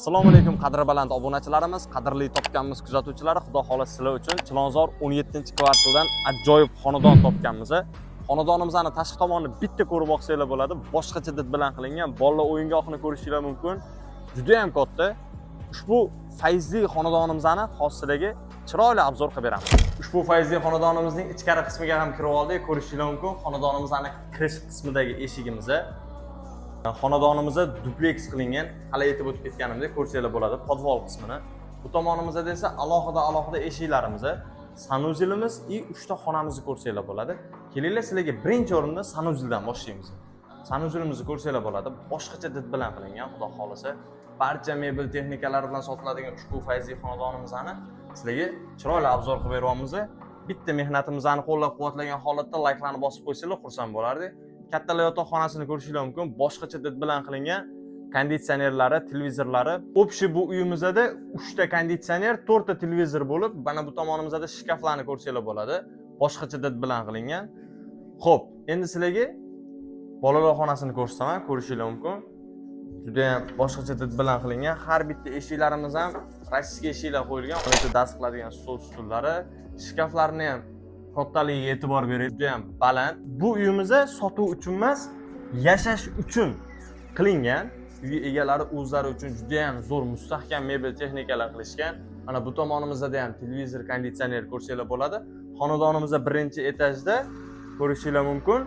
Assalomu alaykum qadri baland obunachilarimiz, qadrli topganmiz kuzatuvchilari, xudo xohlasa sizlar uchun Chilonzor 17-kvartaldan ajoyib xonadon topganmiz. Xonadonimizni tashqi tomonini bitta ko'rib olsanglar bo'ladi. Boshqacha did bilan qilingan, bolalar o'yingohini ko'rishingiz mumkin. Juda ham katta. Ushbu fayzli xonadonimizni xossiligi chiroyli obzor qilib beramiz. Ushbu fayzli xonadonimizning ichkari qismiga ham kirib oldik, ko'rishingiz mumkin. Xonadonimizning kirish qismidagi eshigimiz xonadonimizda dupleks qilingan, hali aytib o'tib ketganimdek ko'rsanglar bo'ladi podvol qismini. Bu tomonimizda esa alohida eshiklarimiz, sanuzilimiz va 3 ta xonamizni ko'rsanglar bo'ladi. Kelinglar sizlarga birinchi o'rinda sanuzildan boshlaymiz. Sanuzilimizni ko'rsanglar bo'ladi, boshqacha did bilan qilingan, xudo xolasa. Barcha mebel texnikalari bilan sotiladigan ushbu fayzli xonadonimizni sizlarga chiroyli obzor qilib beryapmiz. Bitta mehnatimizni qo'llab-quvvatlagan holatda layklarni bosib qo'ysanglar xursand bo'lardik. Kattalar yotoqxonasini ko'rishingiz mumkin. Boshqacha did bilan qilingan konditsionerlari, televizorlari. Общий bu uyimizda 3 ta konditsioner, 4 ta televizor bo'lib, mana bu tomonimizda shkaflarni ko'rsanglar bo'ladi. Boshqacha did bilan qilingan. Xo'p, endi sizlarga bolalar xonasini ko'rsataman, ko'rishingiz mumkin. Juda ham boshqacha did bilan qilingan. Har bitta eshiklarimiz ham rossiyskiy eshiklar qo'yilgan. Unda dast qiladigan stol ustullari, shkaflarni ham kattaligiga e'tibor bering, juda ham baland. Bu uyimizda sotuv uchun emas, yashash uchun qilingan. Uy egalari o'zlari uchun juda ham zo'r, mustahkam mebel texnikalar qilishgan. Mana bu tomonimizda ham televizor, konditsioner ko'rsanglar bo'ladi. Xonadonimizda birinchi etajda ko'rishingiz mumkin.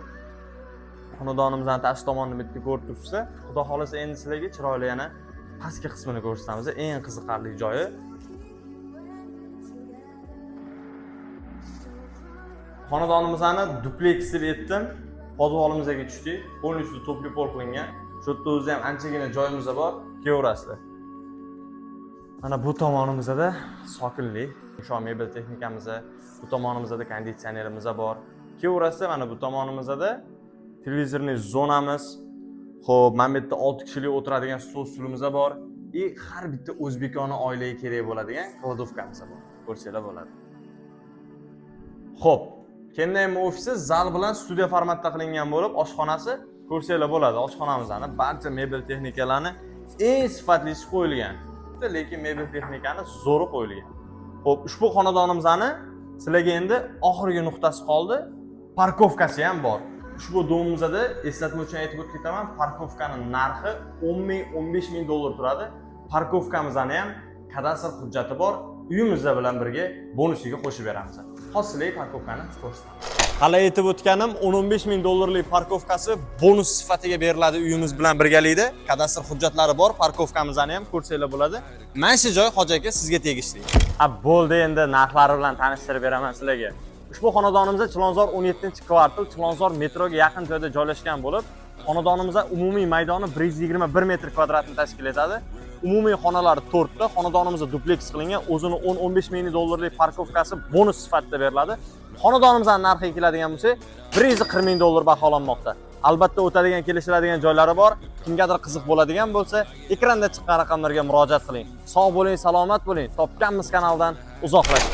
Xonadonimizning tashqi tomonini bitta ko'rib turibsiz. Xudo xolasa endi sizlarga chiroyli yana pastki qismini ko'rsatamiz. Eng qiziqarli joyi. Xonadonimizni dupleks deb aytdim. Podvolimizga tushdik. Полностью topli pol qilingan. Shu yerda o'zi ham anchagina joyimiz bor. Kelaverasizlar. Mana bu tomonimizda sokinlik, shu mebel texnikamiz, bu tomonimizda konditsionerimiz bor. Kelaverasizlar, mana bu tomonimizda televizorning zonamiz. Xo'p, mana bu yerda 6 kishilik o'tiradigan stol stulimiz bor. Har bitta o'zbekona oilaga kerak bo'ladigan kladovkamiz bor. Ko'rsanglar bo'ladi. Xo'p, Kendaym ofisi zal bilan studiya formatda qilingan bo'lib, oshxonasi ko'rsanglar bo'ladi. Oshxonamizni barcha mebel texnikalarni eng sifatlisi qo'yilgan. Lekin mebel texnikani zo'ri qo'yilgan. Xo'p, ushbu xonadonimizni sizlarga endi oxirgi nuqtasi qoldi. Parkovkasi ham bor. Ushbu domimizda eslatma uchun aytib o'tib ketaman, parkovkaning narxi 10 ming, 15 ming dollar turadi. Parkovkamizni ham kadastr hujjati bor. Uyimizda bilan birga bonusiga qo'shib beramiz. Hozirlik parkovkani ko'rsataman. Hali aytib o'tganim 10-15 ming dollarlik parkovkasi bonus sifatiga beriladi uyimiz bilan birgalikda. Kadastr hujjatlari bor, parkovkamizni ham ko'rsanglar bo'ladi. Mana shu joy Hoji aka sizga tegishli. Bo'ldi, endi narxlari bilan tanishtirib beraman sizlarga. Ushbu xonadonimizda Chilonzor 17-kvartal, Chilonzor metroga yaqin joyda joylashgan bo'lib, xonadonimizda umumiy maydoni 121 metr kvadratni tashkil etadi. Umumiy xonalari 4 ta, xonadonimizda dupleks qilingan, o'zini 10-15 ming dollarlik parkovkasi bonus sifatida beriladi. Xonadonimizning narxiga keladigan bo'lsak, 140 ming dollar baholanmoqda. Albatta o'tadigan, kelishiladigan joylari bor. Kimgadir qiziq bo'ladigan bo'lsa, ekranda chiqqan raqamlarga murojaat qiling. Sog' bo'ling, salomat bo'ling. Topganmiz kanaldan uzoqlashing.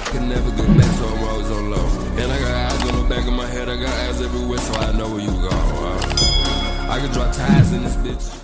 I could draw ties in this bitch.